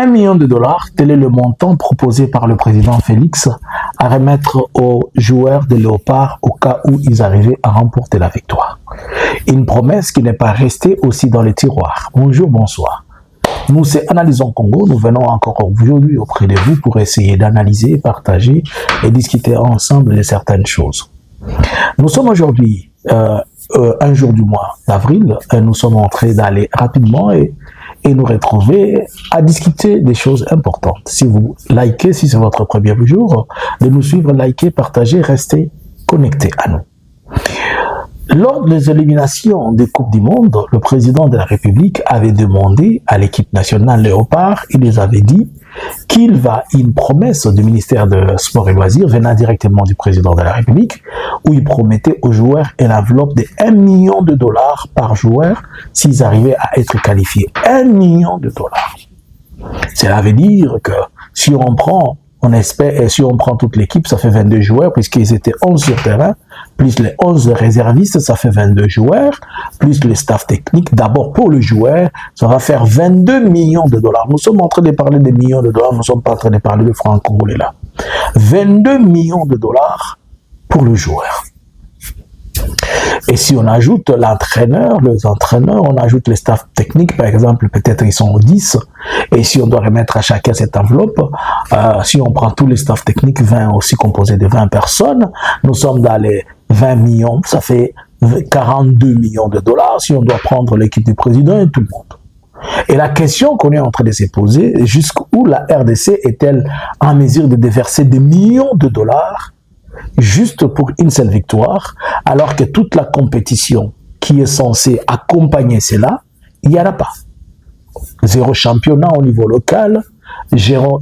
1 million de dollars, tel est le montant proposé par le président Félix à remettre aux joueurs de Léopard au cas où ils arrivaient à remporter la victoire. Une promesse qui n'est pas restée aussi dans les tiroirs. Bonjour, bonsoir. Nous, c'est Analysons Congo. Nous venons encore aujourd'hui auprès de vous pour essayer d'analyser, partager et discuter ensemble de certaines choses. Nous sommes aujourd'hui un jour du mois d'avril et nous sommes en train d'aller rapidement et nous retrouver à discuter des choses importantes. Si vous likez, si c'est votre premier jour, de nous suivre, liker, partager, restez connectés à nous. Lors des éliminations des Coupes du Monde, le président de la République avait demandé à l'équipe nationale Léopard, il les avait dit qu'il va une promesse du ministère de Sport et Loisirs venant directement du président de la République, où il promettait aux joueurs une enveloppe de 1 million de dollars par joueur s'ils arrivaient à être qualifiés. 1 million de dollars. Cela veut dire que si on prend, on espère, et si on prend toute l'équipe, ça fait 22 joueurs, puisqu'ils étaient 11 sur terrain, plus les 11 réservistes, ça fait 22 joueurs, plus le staff technique. D'abord, pour le joueur, ça va faire 22 millions de dollars. Nous sommes en train de parler de millions de dollars, nous ne sommes pas en train de parler de francs congolais là. 22 millions de dollars pour le joueur. Et si on ajoute l'entraîneur, les entraîneurs, on ajoute les staffs techniques, par exemple, peut-être ils sont 10, et si on doit remettre à chacun cette enveloppe, si on prend tous les staffs techniques, 20 aussi composés de 20 personnes, nous sommes dans les 20 millions, ça fait 42 millions de dollars, si on doit prendre l'équipe du président et tout le monde. Et la question qu'on est en train de se poser, jusqu'où la RDC est-elle en mesure de déverser des millions de dollars juste pour une seule victoire, alors que toute la compétition qui est censée accompagner cela, il n'y en a pas. 0 championnat au niveau local, 0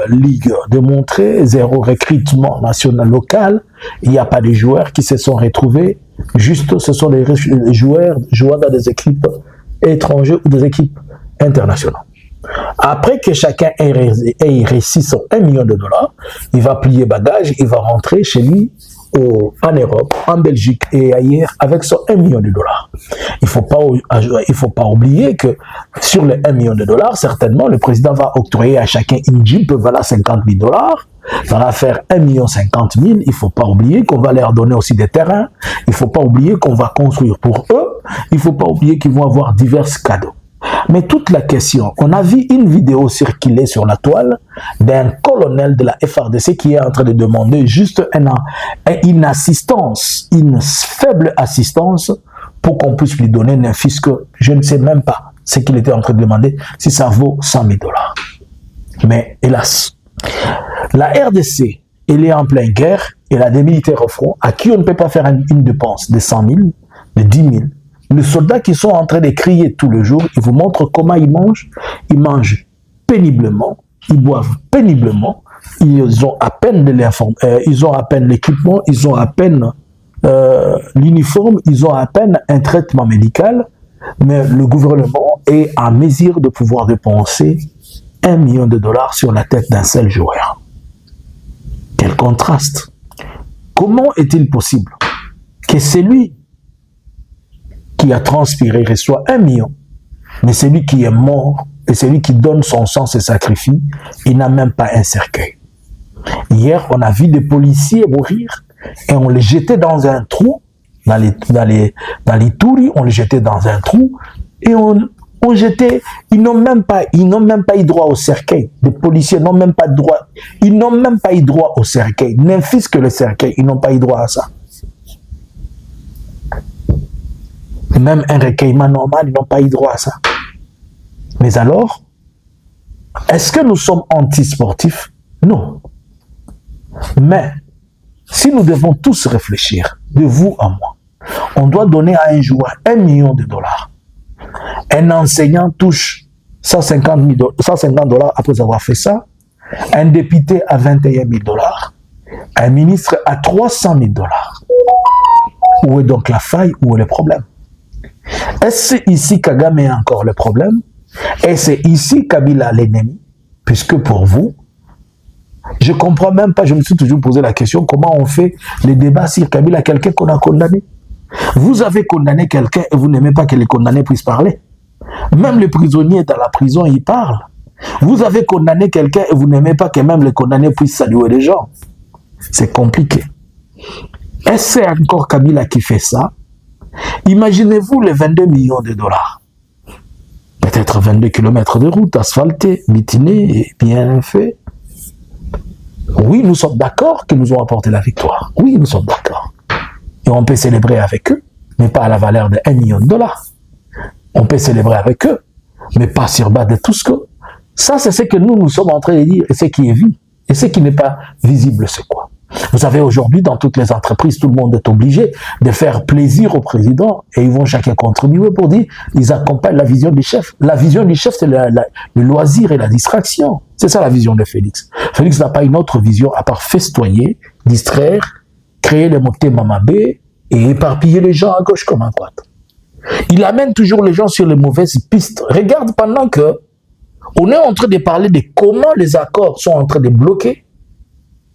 ligue démontrée, 0 recrutement national local, il n'y a pas de joueurs qui se sont retrouvés, juste ce sont les joueurs jouant dans des équipes étrangères ou des équipes internationales. Après que chacun ait réussi son 1 million de dollars, il va plier bagage, il va rentrer chez lui en Europe, en Belgique et ailleurs avec son 1 million de dollars. Il faut pas oublier que sur les 1 million de dollars, certainement, le président va octroyer à chacun une Jeep valable 50 000 dollars. Ça va faire 1 million 50 000. Il ne faut pas oublier qu'on va leur donner aussi des terrains. Il ne faut pas oublier qu'on va construire pour eux. Il ne faut pas oublier qu'ils vont avoir divers cadeaux. Mais toute la question, on a vu une vidéo circuler sur la toile d'un colonel de la FARDC qui est en train de demander juste une assistance, une faible assistance pour qu'on puisse lui donner un fisc. Je ne sais même pas ce qu'il était en train de demander, si ça vaut 100 000 dollars. Mais hélas, la RDC, elle est en pleine guerre, elle a des militaires au front à qui on ne peut pas faire une dépense de 100 000, de 10 000. Les soldats qui sont en train de crier tout le jour, ils vous montrent comment ils mangent. Ils mangent péniblement, ils boivent péniblement, ils ont à peine ils ont à peine l'équipement, ils ont à peine l'uniforme, ils ont à peine un traitement médical, mais le gouvernement est en mesure de pouvoir dépenser 1 million de dollars sur la tête d'un seul joueur. Quel contraste! Comment est-il possible que celui qui a transpiré reçoit 1 million, mais celui qui est mort et celui qui donne son sang, se sacrifie, il n'a même pas un cercueil. Hier, on a vu des policiers mourir et on les jetait dans un trou, dans les touris, on les jetait dans un trou et on jetait, ils n'ont même pas eu droit au cercueil. Les policiers n'ont même pas droit, ils n'ont même pas eu droit au cercueil, n'infise que le cercueil, ils n'ont pas eu droit à ça. Même un recueillement normal, ils n'ont pas eu droit à ça. Mais alors, est-ce que nous sommes anti-sportifs? Non. Mais, si nous devons tous réfléchir, de vous à moi, on doit donner à un joueur 1 million de dollars. Un enseignant touche 150 dollars après avoir fait ça. Un député à 21 000 dollars. Un ministre à 300 000 dollars. Où est donc la faille? Où est le problème? Est-ce ici Kagame est encore le problème? Et c'est ici Kabila l'ennemi? Puisque pour vous, je ne comprends même pas, je me suis toujours posé la question, comment on fait les débats sur Kabila, quelqu'un qu'on a condamné? Vous avez condamné quelqu'un et vous n'aimez pas que les condamnés puissent parler. Même les prisonniers dans la prison, ils parlent. Vous avez condamné quelqu'un et vous n'aimez pas que même les condamnés puissent saluer les gens. C'est compliqué. Est-ce que c'est encore Kabila qui fait ça? Imaginez-vous les 22 millions de dollars. Peut-être 22 km de route asphaltée, bitinée et bien fait. Oui, nous sommes d'accord qu'ils nous ont apporté la victoire. Oui, nous sommes d'accord. Et on peut célébrer avec eux, mais pas à la valeur de 1 million de dollars. On peut célébrer avec eux, mais pas sur base de tout ce que... Ça, c'est ce que nous sommes en train de dire, et ce qui est vu. Et ce qui n'est pas visible, c'est quoi? Vous savez, aujourd'hui, dans toutes les entreprises, tout le monde est obligé de faire plaisir au président et ils vont chacun contribuer pour dire ils accompagnent la vision du chef. La vision du chef, c'est le loisir et la distraction. C'est ça la vision de Félix. Félix n'a pas une autre vision à part festoyer, distraire, créer les montées mamabé et éparpiller les gens à gauche comme à droite. Il amène toujours les gens sur les mauvaises pistes. Regarde pendant que on est en train de parler de comment les accords sont en train de bloquer.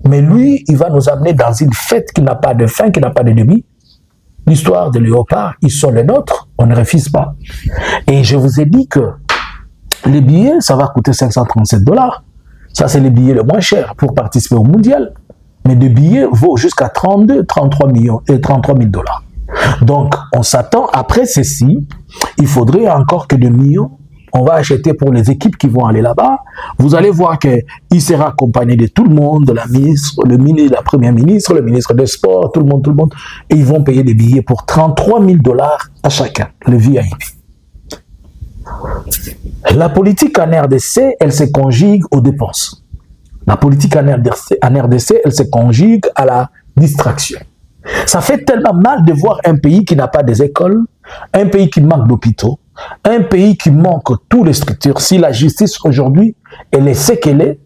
Mais lui, il va nous amener dans une fête qui n'a pas de fin, qui n'a pas de début. L'histoire des léopards, ils sont les nôtres, on ne refuse pas. Et je vous ai dit que les billets, ça va coûter 537 $. Ça, c'est les billets les moins chers pour participer au mondial. Mais des billets vaut jusqu'à 32, 33 millions et 33 000 $. Donc, on s'attend, après ceci, il faudrait encore que des millions on va acheter pour les équipes qui vont aller là-bas. Vous allez voir qu'il sera accompagné de tout le monde, de la ministre, la première ministre, le ministre des Sports, tout le monde. Et ils vont payer des billets pour 33 000 $ à chacun, le VIP. La politique en RDC, elle se conjugue aux dépenses. La politique en RDC, elle se conjugue à la distraction. Ça fait tellement mal de voir un pays qui n'a pas des écoles, un pays qui manque d'hôpitaux, un pays qui manque toutes les structures. Si la justice aujourd'hui, elle est ce qu'elle est,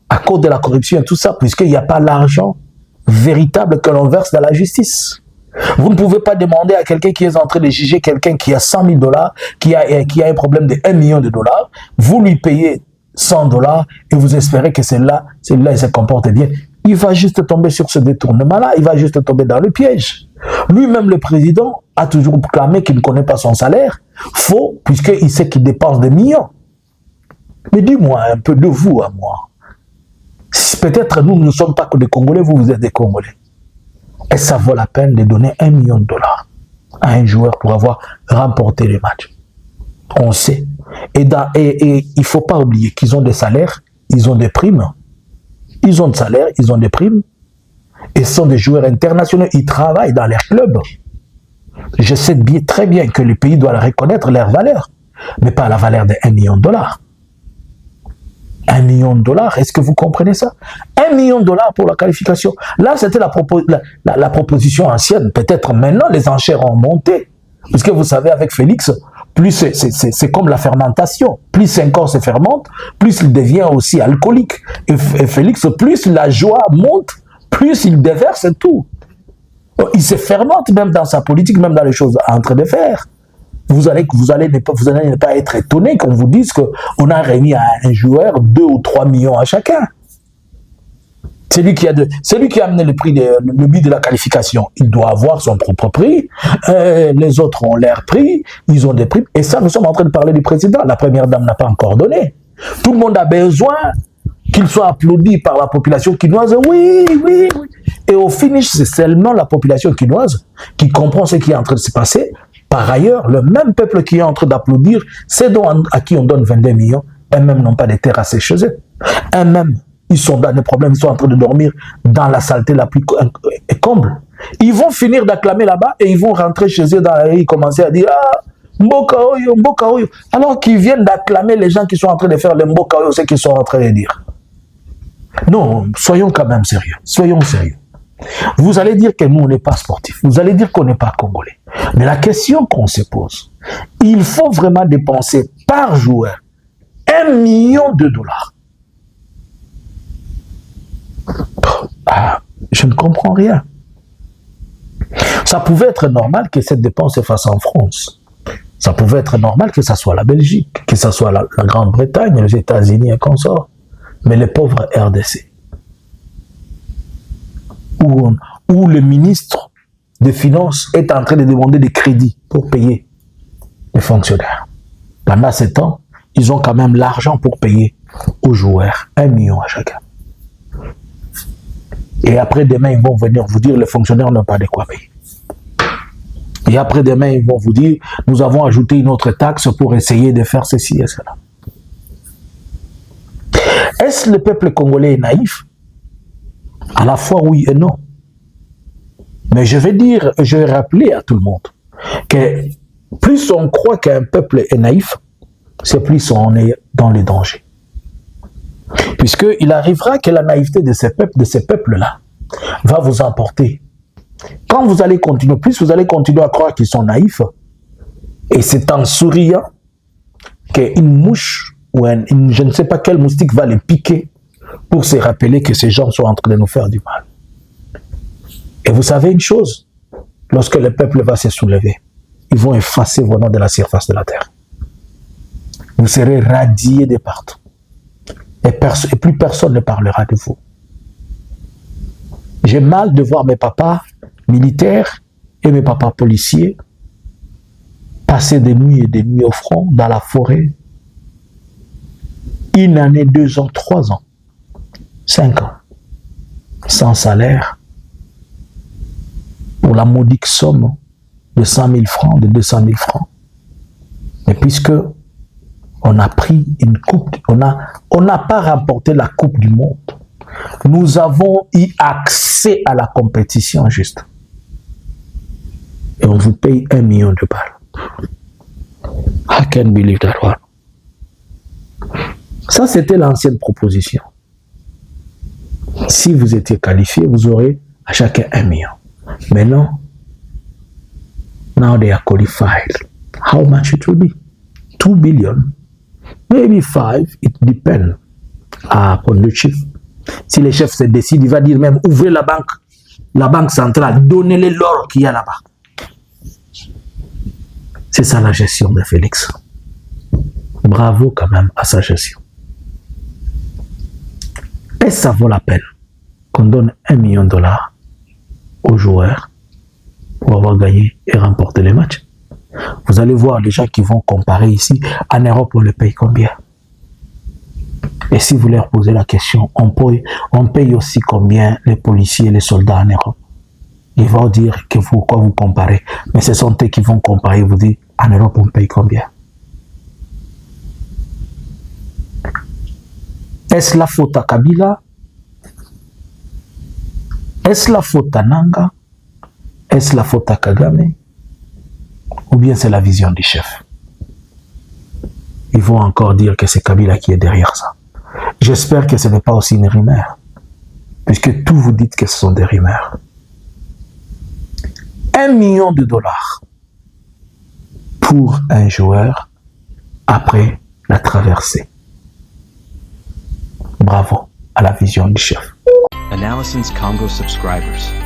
à cause de la corruption et tout ça, puisqu'il n'y a pas l'argent véritable que l'on verse dans la justice. Vous ne pouvez pas demander à quelqu'un qui est en train de juger quelqu'un qui a 100 000 $, qui a un problème de 1 million de dollars, vous lui payez 100 $ et vous espérez que celui-là, il se comporte bien. Il va juste tomber sur ce détournement-là, il va juste tomber dans le piège. Lui-même, le président, a toujours proclamé qu'il ne connaît pas son salaire. Faux, puisqu'il sait qu'il dépense des millions. Mais dis-moi un peu de vous à moi. Peut-être nous ne sommes pas que des Congolais, vous êtes des Congolais. Est-ce que ça vaut la peine de donner 1 million de $ à un joueur pour avoir remporté le match? On sait. Et il ne faut pas oublier qu'ils ont des salaires, ils ont des primes. Ils ont des salaires, ils ont des primes. Et ce sont des joueurs internationaux, ils travaillent dans leurs clubs. Je sais très bien que le pays doit reconnaître leur valeur, mais pas la valeur de 1 million de $. 1 million de $, est-ce que vous comprenez ça? 1 million de $ pour la qualification. Là, c'était la proposition ancienne. Peut-être maintenant, les enchères ont monté. Parce que vous savez, avec Félix, plus c'est comme la fermentation. Plus un corps se fermente, plus il devient aussi alcoolique. Et Félix, plus la joie monte, plus il déverse tout. Il se fermente même dans sa politique, même dans les choses en train de faire. Vous allez ne pas être étonné qu'on vous dise qu'on a remis à un joueur 2 ou 3 millions à chacun. C'est lui qui a amené le but de la qualification. Il doit avoir son propre prix. Les autres ont leur prix. Ils ont des prix. Et ça, nous sommes en train de parler du président. La première dame n'a pas encore donné. Tout le monde a besoin qu'il soit applaudi par la population quinoise. Oui. Et au finish, c'est seulement la population quinoise qui comprend ce qui est en train de se passer. Par ailleurs, le même peuple qui est en train d'applaudir, c'est à qui on donne 22 millions, eux-mêmes n'ont pas de terrasse chez eux. Eux-mêmes, ils sont dans des problèmes, ils sont en train de dormir dans la saleté la plus comble. Ils vont finir d'acclamer là-bas et ils vont rentrer chez eux dans la rue et commencer à dire « Ah, Mboka Oyo ». Alors qu'ils viennent d'acclamer les gens qui sont en train de faire le Mboka Oyo, ce qu'ils sont en train de dire. Non, soyons quand même sérieux. Soyons sérieux. Vous allez dire que nous, on n'est pas sportifs. Vous allez dire qu'on n'est pas congolais. Mais la question qu'on se pose, il faut vraiment dépenser par joueur 1 million de $. Ah, je ne comprends rien. Ça pouvait être normal que cette dépense se fasse en France. Ça pouvait être normal que ça soit la Belgique, que ça soit la Grande-Bretagne, les États-Unis et consorts. Mais les pauvres RDC, où le ministre des Finances est en train de demander des crédits pour payer les fonctionnaires. Pendant ce temps, ils ont quand même l'argent pour payer aux joueurs, 1 million à chacun. Et après-demain, ils vont venir vous dire les fonctionnaires n'ont pas de quoi payer. Et après-demain, ils vont vous dire nous avons ajouté une autre taxe pour essayer de faire ceci et cela. Est-ce le peuple congolais est naïf? À la fois oui et non. Mais je vais rappeler à tout le monde que plus on croit qu'un peuple est naïf, c'est plus on est dans les dangers. Puisqu'il arrivera que la naïveté de ces peuples-là va vous emporter. Quand vous allez continuer, plus vous allez continuer à croire qu'ils sont naïfs, et c'est en souriant qu'une mouche ou je ne sais pas quel moustique va les piquer pour se rappeler que ces gens sont en train de nous faire du mal. Et vous savez une chose, lorsque le peuple va se soulever, ils vont effacer vos noms de la surface de la terre. Vous serez radiés de partout. Et plus personne ne parlera de vous. J'ai mal de voir mes papas militaires et mes papas policiers passer des nuits et des nuits au front, dans la forêt. 1 année, 2 ans, 3 ans, 5 ans, sans salaire, pour la modique somme de 100 000 francs, de 200 000 francs. Mais puisque on a pris une coupe, on n'a pas remporté la coupe du monde, nous avons eu accès à la compétition juste. Et on vous paye 1 million de balles. I can't believe that one. Ça, c'était l'ancienne proposition. Si vous étiez qualifié, vous aurez à chacun 1 million. Maintenant, now they are qualified. How much it will be? 2 billion. Maybe 5, it depends upon le chef. Si le chef se décide, il va dire même ouvrez la banque centrale, donnez-les l'or qu'il y a là-bas. C'est ça la gestion de Félix. Bravo quand même à sa gestion. Est-ce que ça vaut la peine qu'on donne 1 million de dollars aux joueurs pour avoir gagné et remporté les matchs? Vous allez voir les gens qui vont comparer ici. En Europe, on le paye combien? Et si vous leur posez la question, on paye aussi combien les policiers et les soldats en Europe? Ils vont dire que pourquoi vous comparez. Mais ce sont eux qui vont comparer, vous dire, en Europe, on paye combien? Est-ce la faute à Kabila? Est-ce la faute à Nanga? Est-ce la faute à Kagame? Ou bien c'est la vision du chef? Ils vont encore dire que c'est Kabila qui est derrière ça. J'espère que ce n'est pas aussi une rumeur, puisque tout vous dites que ce sont des rumeurs. 1 million de dollars pour un joueur après la traversée. Bravo à la vision du chef. Analysins Congo subscribers.